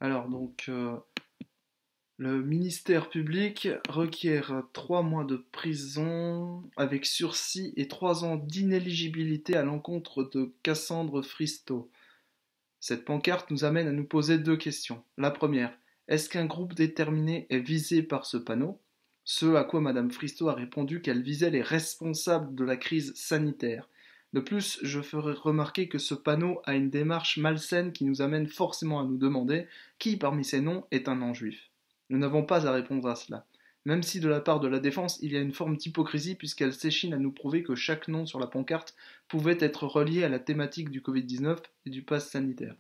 Alors, le ministère public requiert 3 mois de prison avec sursis et 3 ans d'inéligibilité à l'encontre de Cassandre Fristo. Cette pancarte nous amène à nous poser deux questions. La première, est-ce qu'un groupe déterminé est visé par ce panneau? Ce à quoi Madame Fristo a répondu qu'elle visait les responsables de la crise sanitaire. De plus, je ferai remarquer que ce panneau a une démarche malsaine qui nous amène forcément à nous demander qui parmi ces noms est un non-juif. Nous n'avons pas à répondre à cela. Même si de la part de la défense il y a une forme d'hypocrisie puisqu'elle s'échine à nous prouver que chaque nom sur la pancarte pouvait être relié à la thématique du Covid-19 et du pass sanitaire.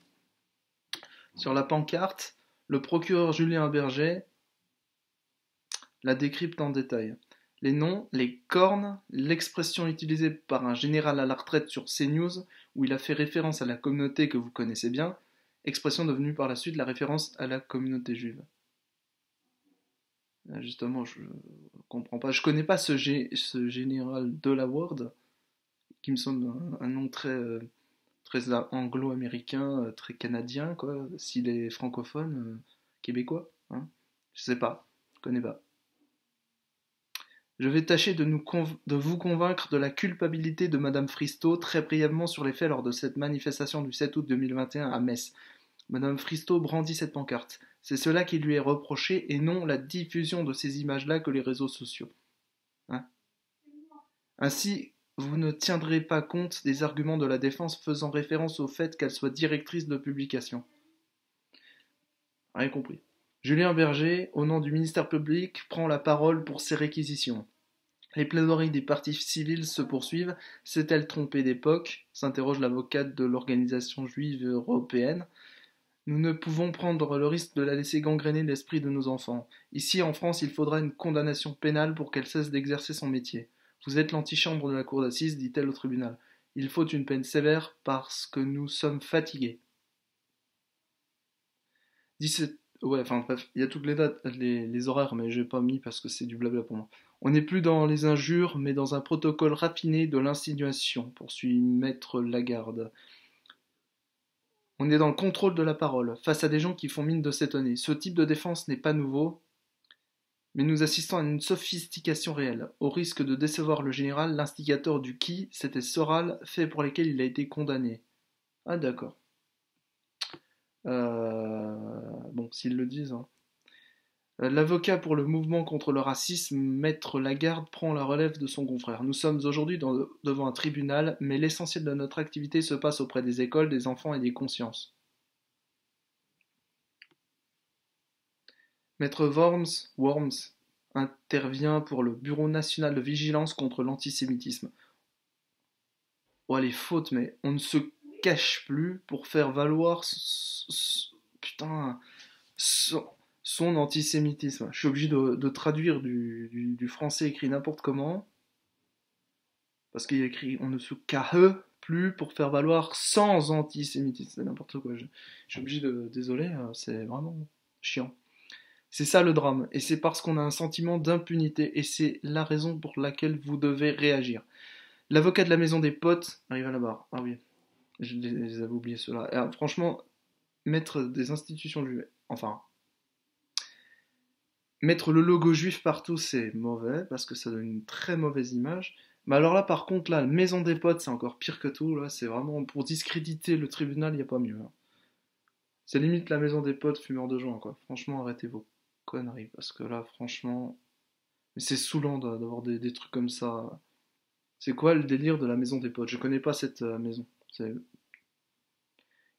Sur la pancarte, le procureur Julien Berger la décrypte en détail. Les noms, les cornes, l'expression utilisée par un général à la retraite sur CNews, où il a fait référence à la communauté que vous connaissez bien, expression devenue par la suite la référence à la communauté juive. Justement, je comprends pas. Je connais pas ce général Delaware, qui me semble un nom très anglo-américain, très canadien, quoi. S'il est francophone, québécois, hein. Je sais pas, je connais pas. Je vais tâcher de vous convaincre de la culpabilité de Madame Fristo très brièvement sur les faits lors de cette manifestation du 7 août 2021 à Metz. Madame Fristo brandit cette pancarte. C'est cela qui lui est reproché et non la diffusion de ces images-là que les réseaux sociaux. Hein? Ainsi, vous ne tiendrez pas compte des arguments de la défense faisant référence au fait qu'elle soit directrice de publication. Rien compris. Julien Berger, au nom du ministère public, prend la parole pour ces réquisitions. Les plaidoiries des parties civiles se poursuivent. S'est-elle trompée d'époque? S'interroge l'avocate de l'organisation juive européenne. Nous ne pouvons prendre le risque de la laisser gangréner l'esprit de nos enfants. Ici, en France, il faudra une condamnation pénale pour qu'elle cesse d'exercer son métier. Vous êtes l'antichambre de la cour d'assises, dit-elle au tribunal. Il faut une peine sévère parce que nous sommes fatigués. 17... Ouais, enfin bref, il y a toutes les dates, les horaires, mais j'ai pas mis parce que c'est du blabla pour moi. On n'est plus dans les injures, mais dans un protocole raffiné de l'insinuation, poursuit Maître Lagarde. On est dans le contrôle de la parole, face à des gens qui font mine de s'étonner. Ce type de défense n'est pas nouveau, mais nous assistons à une sophistication réelle. Au risque de décevoir le général, l'instigateur du qui, c'était Soral, fait pour lesquels il a été condamné. Ah d'accord. Bon, s'ils le disent, hein. L'avocat pour le mouvement contre le racisme, Maître Lagarde, prend la relève de son confrère. Nous sommes aujourd'hui devant un tribunal, mais l'essentiel de notre activité se passe auprès des écoles, des enfants et des consciences. Maître Worms intervient pour le Bureau national de vigilance contre l'antisémitisme. Oh, les fautes, mais on ne se cache plus pour faire valoir putain, son, son antisémitisme. Je suis obligé de traduire du français écrit n'importe comment, parce qu'il y a écrit on ne se cache plus pour faire valoir sans antisémitisme. C'est n'importe quoi. Je suis obligé de. Désolé, c'est vraiment chiant. C'est ça le drame, et c'est parce qu'on a un sentiment d'impunité, et c'est la raison pour laquelle vous devez réagir. L'avocat de la maison des potes arrive à la barre. Ah oui, je les avais oubliés ceux-là. Franchement, mettre des institutions juives, enfin, mettre le logo juif partout, c'est mauvais, parce que ça donne une très mauvaise image. Mais alors là, par contre, là, la maison des potes, c'est encore pire que tout. Là, c'est vraiment pour discréditer le tribunal, il n'y a pas mieux, hein. C'est limite la maison des potes fumeurs de joint, quoi. Franchement, arrêtez vos conneries, parce que là, franchement, mais c'est saoulant d'avoir des trucs comme ça. C'est quoi le délire de la maison des potes? Je connais pas cette maison.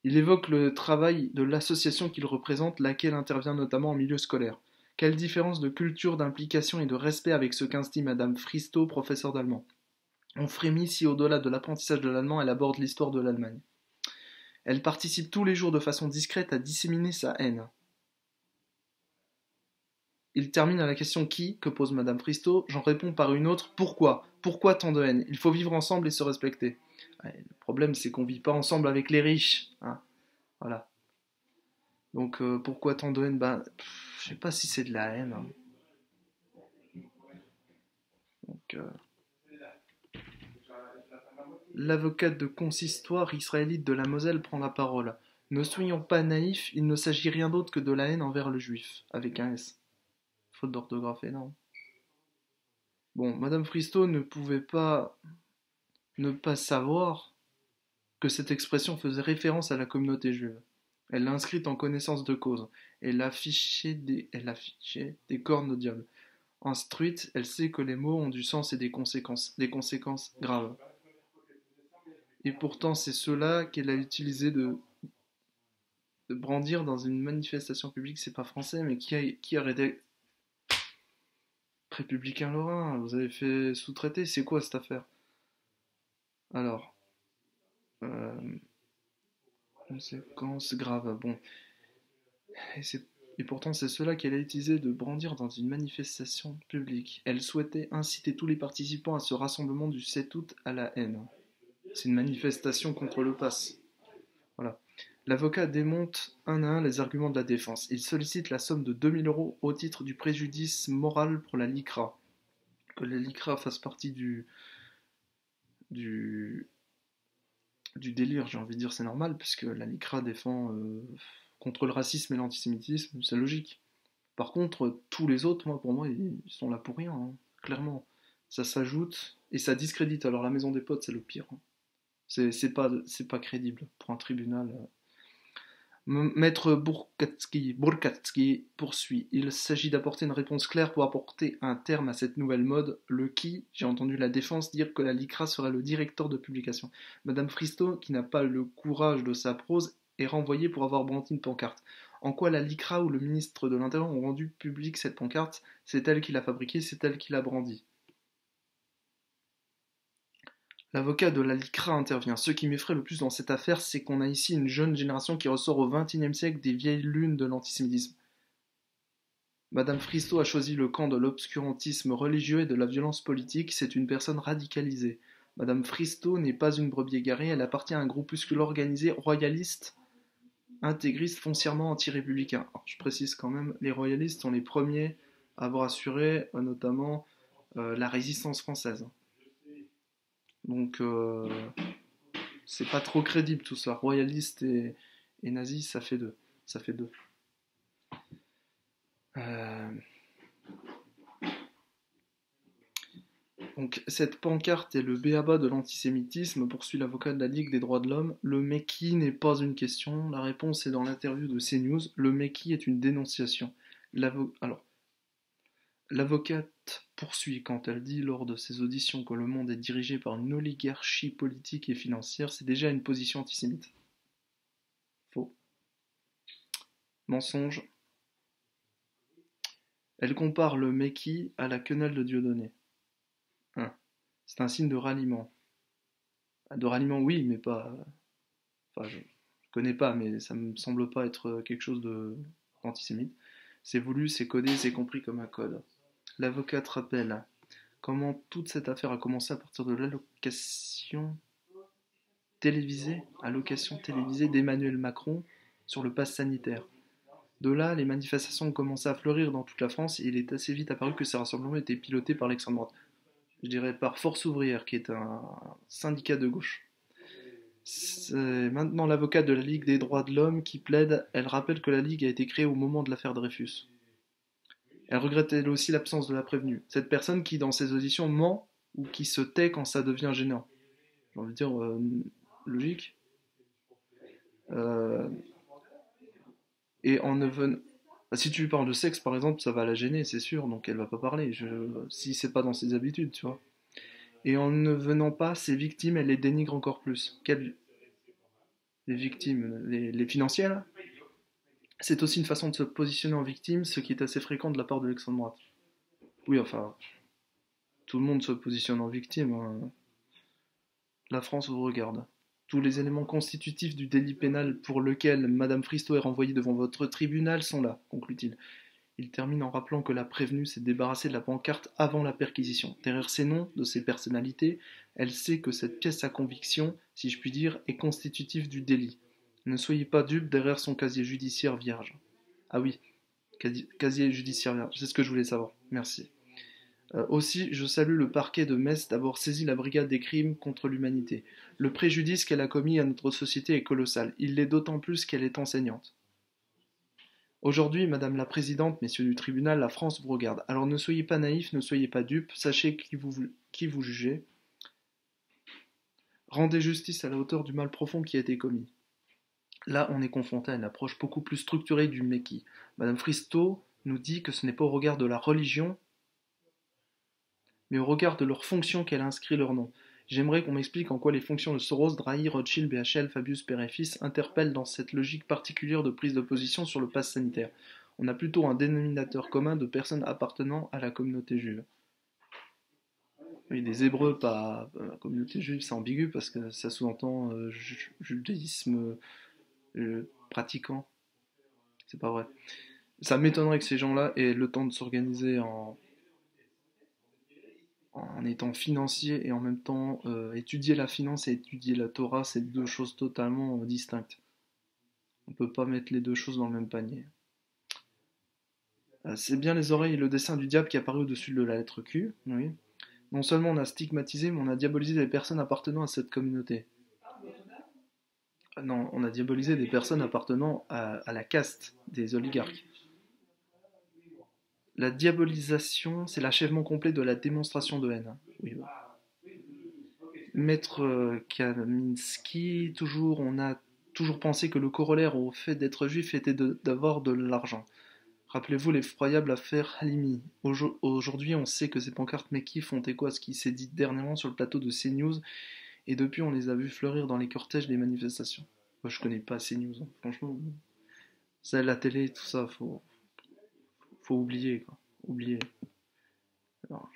Il évoque le travail de l'association qu'il représente, laquelle intervient notamment en milieu scolaire. Quelle différence de culture, d'implication et de respect avec ce qu'instille Madame Fristo, professeure d'allemand. On frémit si au-delà de l'apprentissage de l'allemand, elle aborde l'histoire de l'Allemagne. Elle participe tous les jours de façon discrète à disséminer sa haine. Il termine à la question qui que pose Madame Fristo. J'en réponds par une autre. Pourquoi? Pourquoi tant de haine? Il faut vivre ensemble et se respecter. Ouais, le problème, c'est qu'on vit pas ensemble avec les riches, hein. Voilà. Donc pourquoi tant de haine? Je sais pas si c'est de la haine, hein. Donc, l'avocate de consistoire israélite de la Moselle prend la parole. Ne soyons pas naïfs, il ne s'agit rien d'autre que de la haine envers le juif, avec un S. Faute d'orthographe énorme. Bon, Madame Fristo ne pouvait pas ne pas savoir que cette expression faisait référence à la communauté juive. Elle l'a inscrite en connaissance de cause. Elle affichait des cornes au diable. Instruite, elle sait que les mots ont du sens et des conséquences graves. Et pourtant, c'est cela qu'elle a utilisé de brandir dans une manifestation publique. C'est pas français, mais qui a arrêté Républicain Lorrain, vous avez fait sous-traiter, c'est quoi cette affaire? Alors, euh, conséquences graves, bon. Et, et pourtant, c'est cela qu'elle a utilisé de brandir dans une manifestation publique. Elle souhaitait inciter tous les participants à ce rassemblement du 7 août à la haine. C'est une manifestation contre le pass. Voilà. L'avocat démonte un à un les arguments de la défense. Il sollicite la somme de 2 000 € au titre du préjudice moral pour la LICRA. Que la LICRA fasse partie du, du délire, j'ai envie de dire, c'est normal, puisque la LICRA défend contre le racisme et l'antisémitisme, c'est logique. Par contre, tous les autres, moi, pour moi, ils sont là pour rien, hein, clairement. Ça s'ajoute et ça discrédite. Alors la maison des potes, c'est le pire, hein. C'est pas crédible pour un tribunal. Maître Burkatsky poursuit. Il s'agit d'apporter une réponse claire pour apporter un terme à cette nouvelle mode. Le qui, j'ai entendu la défense dire que la LICRA serait le directeur de publication. Madame Fristo, qui n'a pas le courage de sa prose, est renvoyée pour avoir brandi une pancarte. En quoi la LICRA ou le ministre de l'Intérieur ont rendu publique cette pancarte? C'est elle qui l'a fabriquée, c'est elle qui l'a brandie. L'avocat de la LICRA intervient. Ce qui m'effraie le plus dans cette affaire, c'est qu'on a ici une jeune génération qui ressort au XXIe siècle des vieilles lunes de l'antisémitisme. Madame Fristo a choisi le camp de l'obscurantisme religieux et de la violence politique, c'est une personne radicalisée. Madame Fristo n'est pas une brebis égarée, elle appartient à un groupuscule organisé royaliste, intégriste, foncièrement anti-républicain. Je précise quand même, les royalistes sont les premiers à avoir assuré notamment la résistance française. Donc c'est pas trop crédible tout ça. Royaliste et nazi, ça fait deux. Ça fait deux. Euh, Donc cette pancarte est le b.a-ba de l'antisémitisme, poursuit l'avocat de la Ligue des droits de l'homme. Le Meki n'est pas une question, la réponse est dans l'interview de CNews. Le Meki est une dénonciation. L'avocate poursuit quand elle dit lors de ses auditions que le monde est dirigé par une oligarchie politique et financière, c'est déjà une position antisémite. Faux. Mensonge. Elle compare le Meki à la quenelle de Dieudonné. C'est un signe de ralliement. De ralliement, oui, mais pas. Enfin, je connais pas, mais ça me semble pas être quelque chose d'antisémite. C'est voulu, c'est codé, c'est compris comme un code. L'avocate rappelle comment toute cette affaire a commencé à partir de allocation télévisée d'Emmanuel Macron sur le pass sanitaire. De là, les manifestations ont commencé à fleurir dans toute la France et il est assez vite apparu que ces rassemblements étaient pilotés par l'extrême droite. Je dirais par Force ouvrière, qui est un syndicat de gauche. C'est maintenant l'avocate de la Ligue des droits de l'homme qui plaide. Elle rappelle que la Ligue a été créée au moment de l'affaire Dreyfus. Elle regrette elle aussi l'absence de la prévenue. Cette personne qui, dans ses auditions, ment ou qui se tait quand ça devient gênant. J'ai envie de dire, logique. Euh, et en ne venant... Si tu lui parles de sexe, par exemple, ça va la gêner, c'est sûr, donc elle va pas parler. Si c'est pas dans ses habitudes, tu vois. Et en ne venant pas, ses victimes, elle les dénigre encore plus. Les victimes, les financiers, là? C'est aussi une façon de se positionner en victime, ce qui est assez fréquent de la part de l'extrême droite. Oui, enfin, tout le monde se positionne en victime, hein. La France vous regarde. Tous les éléments constitutifs du délit pénal pour lequel Madame Fristo est renvoyée devant votre tribunal sont là, conclut-il. Il termine en rappelant que la prévenue s'est débarrassée de la pancarte avant la perquisition. Derrière ces noms, de ces personnalités, elle sait que cette pièce à conviction, si je puis dire, est constitutive du délit. Ne soyez pas dupes derrière son casier judiciaire vierge. Ah oui, casier judiciaire vierge, c'est ce que je voulais savoir. Merci. Aussi, je salue le parquet de Metz d'avoir saisi la brigade des crimes contre l'humanité. Le préjudice qu'elle a commis à notre société est colossal. Il l'est d'autant plus qu'elle est enseignante. Aujourd'hui, Madame la Présidente, Messieurs du tribunal, la France vous regarde. Alors ne soyez pas naïfs, ne soyez pas dupes, sachez qui vous jugez. Rendez justice à la hauteur du mal profond qui a été commis. Là, on est confronté à une approche beaucoup plus structurée du Meki. Madame Fristo nous dit que ce n'est pas au regard de la religion, mais au regard de leur fonction qu'elle inscrit leur nom. J'aimerais qu'on m'explique en quoi les fonctions de Soros, Drahi, Rothschild, BHL, Fabius, père et fils interpellent dans cette logique particulière de prise de position sur le pass sanitaire. On a plutôt un dénominateur commun de personnes appartenant à la communauté juive. Oui, des Hébreux, pas la communauté juive, c'est ambigu parce que ça sous-entend judaïsme pratiquant. C'est pas vrai. Ça m'étonnerait que ces gens-là aient le temps de s'organiser en étant financier et en même temps étudier la finance et étudier la Torah, c'est deux choses totalement distinctes. On ne peut pas mettre les deux choses dans le même panier. C'est bien les oreilles et le dessin du diable qui apparaît au-dessus de la lettre Q, oui. Non seulement on a stigmatisé, mais on a diabolisé des personnes appartenant à cette communauté. Non, on a diabolisé des personnes appartenant à la caste des oligarques. La diabolisation, c'est l'achèvement complet de la démonstration de haine. Oui, bah. Maître Kaminsky, on a toujours pensé que le corollaire au fait d'être juif était d'avoir de l'argent. Rappelez-vous l'effroyable affaire Halimi. Aujourd'hui, on sait que ces pancartes Meki font écho à ce qui s'est dit dernièrement sur le plateau de CNews, et depuis, on les a vus fleurir dans les cortèges des manifestations. Moi, je connais pas CNews, hein. Franchement. Ça, la télé, tout ça, faut oublier, quoi. Oublier. Alors,